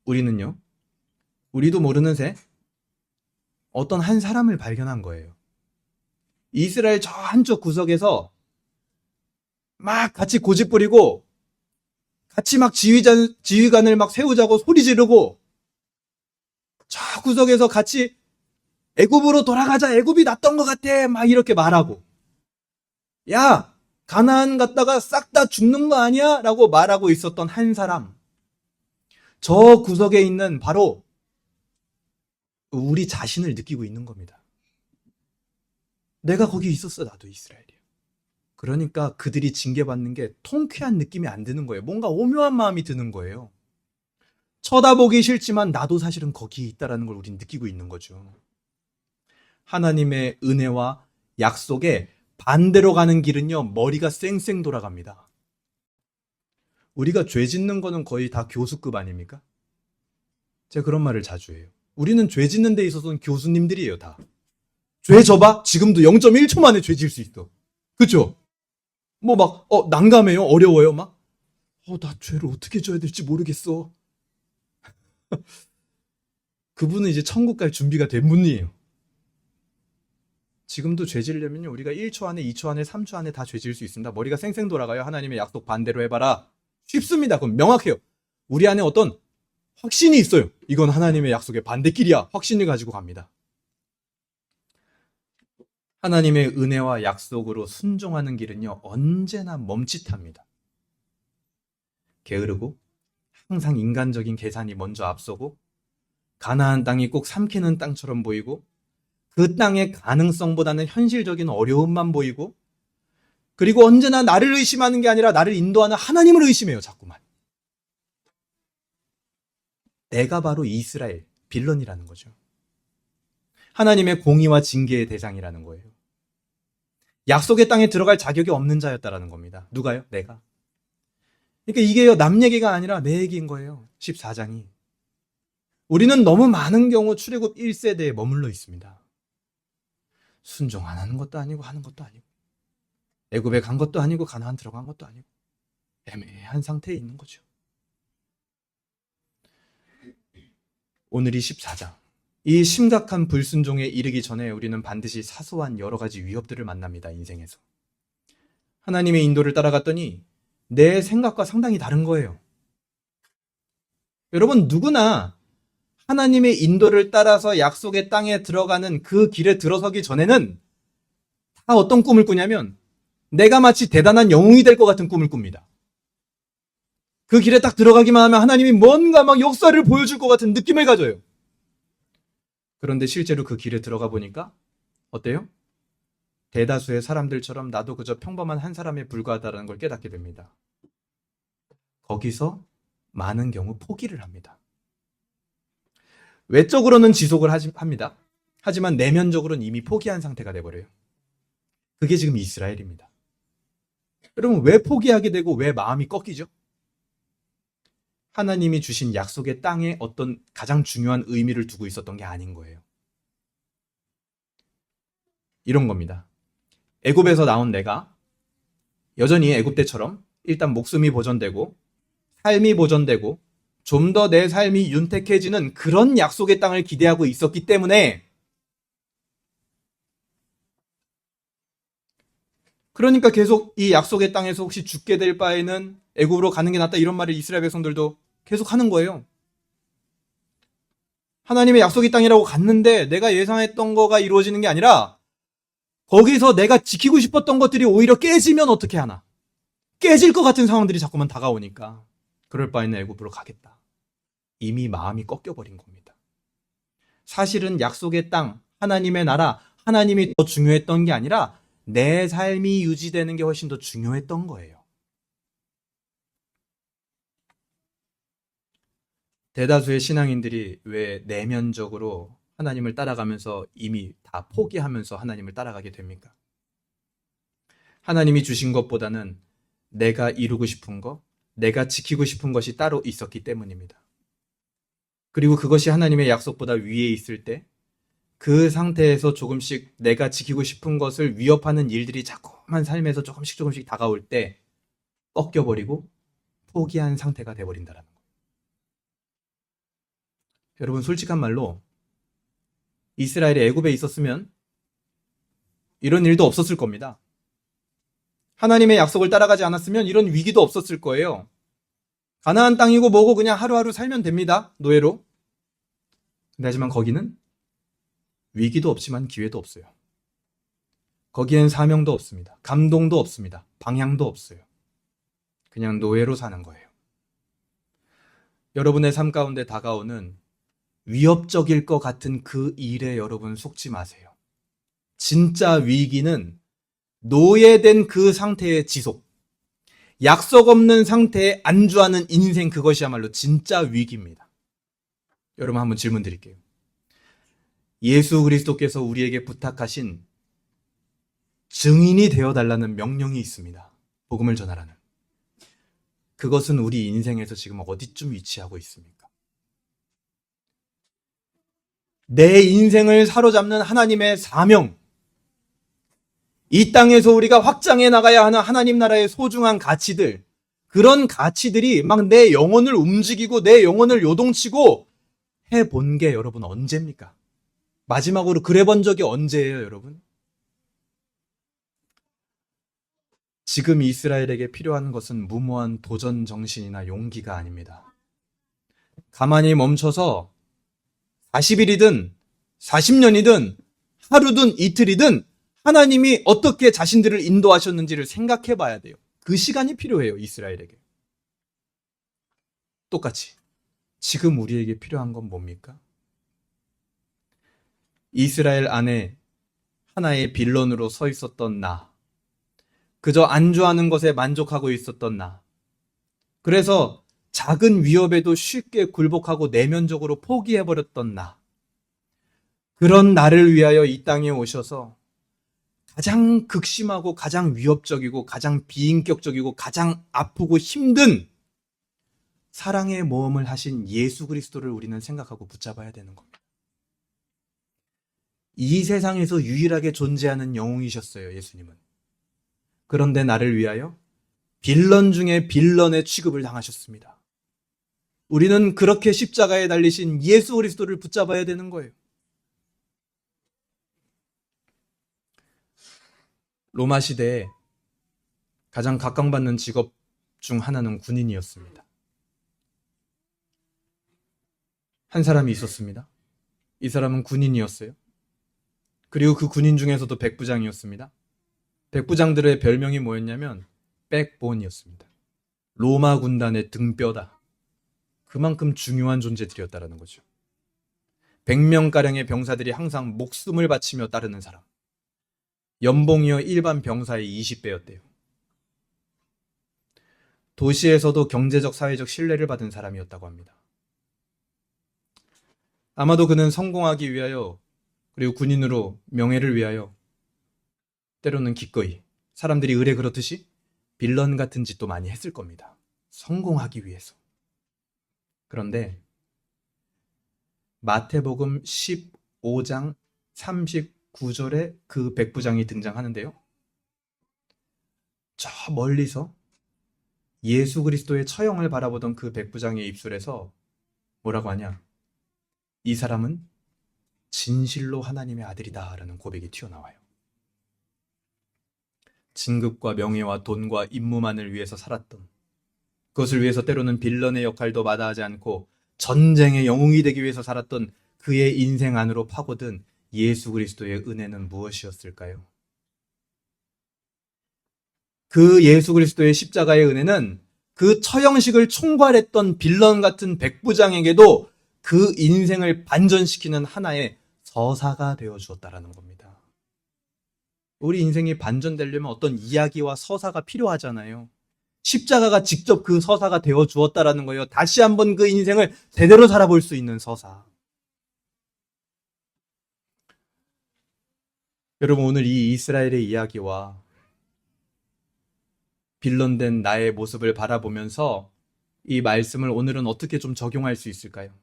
우리는요, 우리도 모르는 새 어떤 한 사람을 발견한 거예요. 이스라엘 저 한쪽 구석에서 막 같이 고집 부리고 같이 막 지휘관을 막 세우자고 소리 지르고 저 구석에서 같이 애굽으로 돌아가자. 애굽이 낫던 것 같아. 막 이렇게 말하고 야, 가나안 갔다가 싹 다 죽는 거 아니야? 라고 말하고 있었던 한 사람. 저 구석에 있는 바로 우리 자신을 느끼고 있는 겁니다. 내가 거기 있었어. 나도 이스라엘이야. 그러니까 그들이 징계받는 게 통쾌한 느낌이 안 드는 거예요. 뭔가 오묘한 마음이 드는 거예요. 쳐다보기 싫지만 나도 사실은 거기에 있다라는 걸 우린 느끼고 있는 거죠. 하나님의 은혜와 약속에 반대로 가는 길은요, 머리가 쌩쌩 돌아갑니다. 우리가 죄 짓는 거는 거의 다 교수급 아닙니까? 제가 그런 말을 자주 해요. 우리는 죄 짓는 데 있어서는 교수님들이에요, 다. 죄 져봐? 지금도 0.1초 만에 죄 질 수 있어. 그쵸? 뭐 막, 난감해요? 어려워요? 막? 나 죄를 어떻게 져야 될지 모르겠어. 그분은 이제 천국 갈 준비가 된 분이에요. 지금도 죄 지려면요, 우리가 1초 안에, 2초 안에, 3초 안에 다 죄 질 수 있습니다. 머리가 쌩쌩 돌아가요. 하나님의 약속 반대로 해봐라. 쉽습니다. 그럼 명확해요. 우리 안에 어떤 확신이 있어요. 이건 하나님의 약속의 반대길이야. 확신을 가지고 갑니다. 하나님의 은혜와 약속으로 순종하는 길은요, 언제나 멈칫합니다. 게으르고 항상 인간적인 계산이 먼저 앞서고 가나안 땅이 꼭 삼키는 땅처럼 보이고 그 땅의 가능성보다는 현실적인 어려움만 보이고 그리고 언제나 나를 의심하는 게 아니라 나를 인도하는 하나님을 의심해요. 자꾸만. 내가 바로 이스라엘 빌런이라는 거죠. 하나님의 공의와 징계의 대상이라는 거예요. 약속의 땅에 들어갈 자격이 없는 자였다라는 겁니다. 누가요? 내가. 그러니까 이게요, 남 얘기가 아니라 내 얘기인 거예요. 14장이. 우리는 너무 많은 경우 출애굽 1세대에 머물러 있습니다. 순종 안 하는 것도 아니고 하는 것도 아니고. 애굽에 간 것도 아니고 가나안 들어간 것도 아니고 애매한 상태에 있는 거죠. 오늘이 14장. 이 심각한 불순종에 이르기 전에 우리는 반드시 사소한 여러 가지 위협들을 만납니다. 인생에서. 하나님의 인도를 따라갔더니 내 생각과 상당히 다른 거예요. 여러분, 누구나 하나님의 인도를 따라서 약속의 땅에 들어가는 그 길에 들어서기 전에는 다 어떤 꿈을 꾸냐면 내가 마치 대단한 영웅이 될 것 같은 꿈을 꿉니다. 그 길에 딱 들어가기만 하면 하나님이 뭔가 막 역사를 보여줄 것 같은 느낌을 가져요. 그런데 실제로 그 길에 들어가 보니까 어때요? 대다수의 사람들처럼 나도 그저 평범한 한 사람에 불과하다는 걸 깨닫게 됩니다. 거기서 많은 경우 포기를 합니다. 외적으로는 지속을 합니다. 하지만 내면적으로는 이미 포기한 상태가 돼버려요. 그게 지금 이스라엘입니다. 여러분, 왜 포기하게 되고 왜 마음이 꺾이죠? 하나님이 주신 약속의 땅에 어떤 가장 중요한 의미를 두고 있었던 게 아닌 거예요. 이런 겁니다. 애굽에서 나온 내가 여전히 애굽 때처럼 일단 목숨이 보존되고 삶이 보존되고 좀 더 내 삶이 윤택해지는 그런 약속의 땅을 기대하고 있었기 때문에, 그러니까 계속 이 약속의 땅에서 혹시 죽게 될 바에는 애굽으로 가는 게 낫다, 이런 말을 이스라엘 백성들도 계속 하는 거예요. 하나님의 약속의 땅이라고 갔는데 내가 예상했던 거가 이루어지는 게 아니라 거기서 내가 지키고 싶었던 것들이 오히려 깨지면 어떻게 하나, 깨질 것 같은 상황들이 자꾸만 다가오니까 그럴 바에는 애굽으로 가겠다. 이미 마음이 꺾여버린 겁니다. 사실은 약속의 땅, 하나님의 나라, 하나님이 더 중요했던 게 아니라 내 삶이 유지되는 게 훨씬 더 중요했던 거예요. 대다수의 신앙인들이 왜 내면적으로 하나님을 따라가면서 이미 다 포기하면서 하나님을 따라가게 됩니까? 하나님이 주신 것보다는 내가 이루고 싶은 것, 내가 지키고 싶은 것이 따로 있었기 때문입니다. 그리고 그것이 하나님의 약속보다 위에 있을 때 그 상태에서 조금씩 내가 지키고 싶은 것을 위협하는 일들이 자꾸만 삶에서 조금씩 다가올 때 꺾여버리고 포기한 상태가 돼버린다는 거예요. 여러분, 솔직한 말로 이스라엘이 애굽에 있었으면 이런 일도 없었을 겁니다. 하나님의 약속을 따라가지 않았으면 이런 위기도 없었을 거예요. 가나안 땅이고 뭐고 그냥 하루하루 살면 됩니다. 노예로. 근데 하지만 거기는 위기도 없지만 기회도 없어요. 거기엔 사명도 없습니다. 감동도 없습니다. 방향도 없어요. 그냥 노예로 사는 거예요. 여러분의 삶 가운데 다가오는 위협적일 것 같은 그 일에 여러분 속지 마세요. 진짜 위기는 노예된 그 상태의 지속, 약속 없는 상태에 안주하는 인생, 그것이야말로 진짜 위기입니다. 여러분, 한번 질문 드릴게요. 예수 그리스도께서 우리에게 부탁하신 증인이 되어달라는 명령이 있습니다. 복음을 전하라는. 그것은 우리 인생에서 지금 어디쯤 위치하고 있습니까? 내 인생을 사로잡는 하나님의 사명, 이 땅에서 우리가 확장해 나가야 하는 하나님 나라의 소중한 가치들, 그런 가치들이 막 내 영혼을 움직이고 내 영혼을 요동치고 해본 게 여러분 언제입니까? 마지막으로 그래 본 적이 언제예요, 여러분? 지금 이스라엘에게 필요한 것은 무모한 도전 정신이나 용기가 아닙니다. 가만히 멈춰서 40일이든 40년이든 하루든 이틀이든 하나님이 어떻게 자신들을 인도하셨는지를 생각해 봐야 돼요. 그 시간이 필요해요, 이스라엘에게. 똑같이 지금 우리에게 필요한 건 뭡니까? 이스라엘 안에 하나의 빌런으로 서 있었던 나, 그저 안주하는 것에 만족하고 있었던 나, 그래서 작은 위협에도 쉽게 굴복하고 내면적으로 포기해버렸던 나, 그런 나를 위하여 이 땅에 오셔서 가장 극심하고 가장 위협적이고 가장 비인격적이고 가장 아프고 힘든 사랑의 모험을 하신 예수 그리스도를 우리는 생각하고 붙잡아야 되는 겁니다. 이 세상에서 유일하게 존재하는 영웅이셨어요, 예수님은. 그런데 나를 위하여 빌런 중에 빌런의 취급을 당하셨습니다. 우리는 그렇게 십자가에 달리신 예수 그리스도를 붙잡아야 되는 거예요. 로마 시대에 가장 각광받는 직업 중 하나는 군인이었습니다. 한 사람이 있었습니다. 이 사람은 군인이었어요. 그리고 그 군인 중에서도 백부장이었습니다. 백부장들의 별명이 뭐였냐면 백본이었습니다. 로마 군단의 등뼈다. 그만큼 중요한 존재들이었다라는 거죠. 100명가량의 병사들이 항상 목숨을 바치며 따르는 사람. 연봉이요 일반 병사의 20배였대요. 도시에서도 경제적, 사회적 신뢰를 받은 사람이었다고 합니다. 아마도 그는 성공하기 위하여, 그리고 군인으로 명예를 위하여 때로는 기꺼이 사람들이 의례 그렇듯이 빌런 같은 짓도 많이 했을 겁니다. 성공하기 위해서. 그런데 마태복음 15장 39절에 그 백부장이 등장하는데요. 저 멀리서 예수 그리스도의 처형을 바라보던 그 백부장의 입술에서 뭐라고 하냐? 이 사람은 진실로 하나님의 아들이다 라는 고백이 튀어나와요. 진급과 명예와 돈과 임무만을 위해서 살았던, 그것을 위해서 때로는 빌런의 역할도 마다하지 않고 전쟁의 영웅이 되기 위해서 살았던 그의 인생 안으로 파고든 예수 그리스도의 은혜는 무엇이었을까요? 그 예수 그리스도의 십자가의 은혜는 그 처형식을 총괄했던 빌런 같은 백부장에게도 그 인생을 반전시키는 하나의 서사가 되어 주었다라는 겁니다. 우리 인생이 반전되려면 어떤 이야기와 서사가 필요하잖아요. 십자가가 직접 그 서사가 되어 주었다라는 거예요. 다시 한번 그 인생을 제대로 살아볼 수 있는 서사. 여러분, 오늘 이 이스라엘의 이야기와 빌런된 나의 모습을 바라보면서 이 말씀을 오늘은 어떻게 좀 적용할 수 있을까요?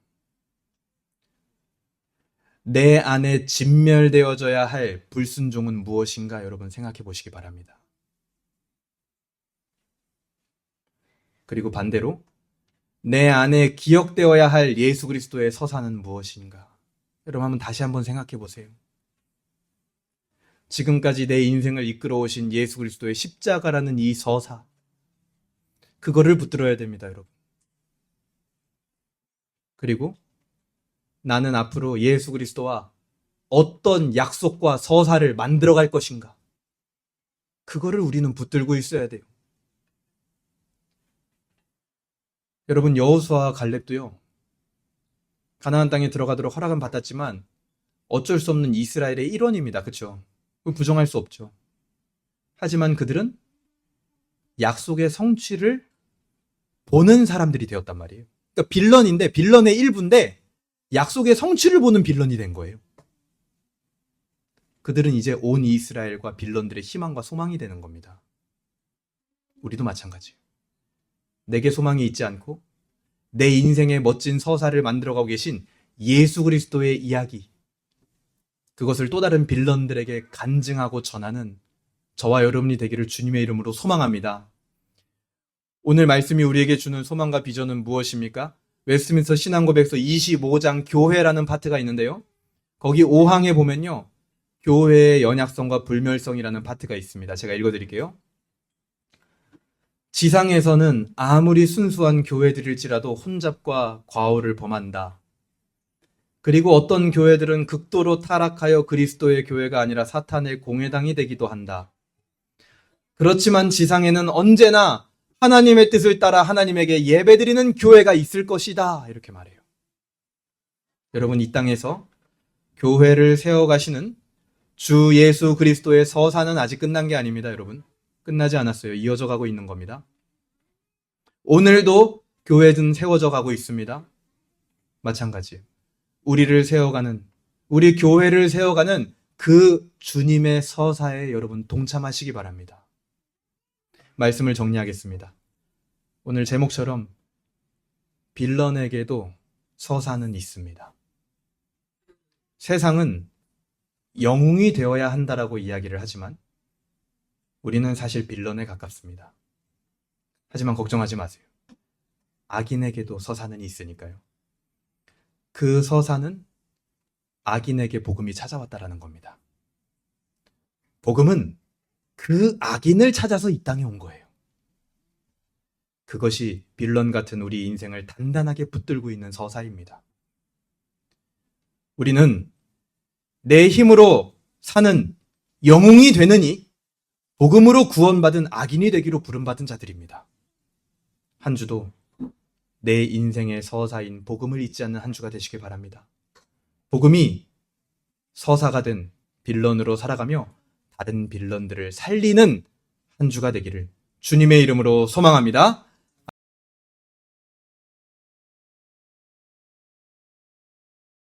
내 안에 진멸되어져야 할 불순종은 무엇인가 여러분 생각해 보시기 바랍니다. 그리고 반대로 내 안에 기억되어야 할 예수 그리스도의 서사는 무엇인가? 여러분 한번 다시 한번 생각해 보세요. 지금까지 내 인생을 이끌어 오신 예수 그리스도의 십자가라는 이 서사, 그거를 붙들어야 됩니다, 여러분. 그리고 나는 앞으로 예수 그리스도와 어떤 약속과 서사를 만들어 갈 것인가? 그거를 우리는 붙들고 있어야 돼요. 여러분, 여호수아와 갈렙도요, 가나안 땅에 들어가도록 허락은 받았지만 어쩔 수 없는 이스라엘의 일원입니다. 그렇죠? 부정할 수 없죠. 하지만 그들은 약속의 성취를 보는 사람들이 되었단 말이에요. 그러니까 빌런인데, 빌런의 일부인데 약속의 성취를 보는 빌런이 된 거예요. 그들은 이제 온 이스라엘과 빌런들의 희망과 소망이 되는 겁니다. 우리도 마찬가지예요. 내게 소망이 있지 않고 내 인생의 멋진 서사를 만들어가고 계신 예수 그리스도의 이야기, 그것을 또 다른 빌런들에게 간증하고 전하는 저와 여러분이 되기를 주님의 이름으로 소망합니다. 오늘 말씀이 우리에게 주는 소망과 비전은 무엇입니까? 웨스트민스터 신앙고백서 25장 교회라는 파트가 있는데요. 거기 5항에 보면요, 교회의 연약성과 불멸성이라는 파트가 있습니다. 제가 읽어드릴게요. 지상에서는 아무리 순수한 교회들일지라도 혼잡과 과오를 범한다. 그리고 어떤 교회들은 극도로 타락하여 그리스도의 교회가 아니라 사탄의 공회당이 되기도 한다. 그렇지만 지상에는 언제나 하나님의 뜻을 따라 하나님에게 예배드리는 교회가 있을 것이다. 이렇게 말해요. 여러분, 이 땅에서 교회를 세워가시는 주 예수 그리스도의 서사는 아직 끝난 게 아닙니다, 여러분. 끝나지 않았어요. 이어져 가고 있는 겁니다. 오늘도 교회는 세워져 가고 있습니다. 마찬가지예요. 우리를 세워가는, 우리 교회를 세워가는 그 주님의 서사에 여러분 동참하시기 바랍니다. 말씀을 정리하겠습니다. 오늘 제목처럼 빌런에게도 서사는 있습니다. 세상은 영웅이 되어야 한다라고 이야기를 하지만 우리는 사실 빌런에 가깝습니다. 하지만 걱정하지 마세요. 악인에게도 서사는 있으니까요. 그 서사는 악인에게 복음이 찾아왔다라는 겁니다. 복음은 그 악인을 찾아서 이 땅에 온 거예요. 그것이 빌런 같은 우리 인생을 단단하게 붙들고 있는 서사입니다. 우리는 내 힘으로 사는 영웅이 되느니 복음으로 구원받은 악인이 되기로 부름받은 자들입니다. 한 주도 내 인생의 서사인 복음을 잊지 않는 한 주가 되시길 바랍니다. 복음이 서사가 된 빌런으로 살아가며 다른 빌런들을 살리는 한 주가 되기를 주님의 이름으로 소망합니다.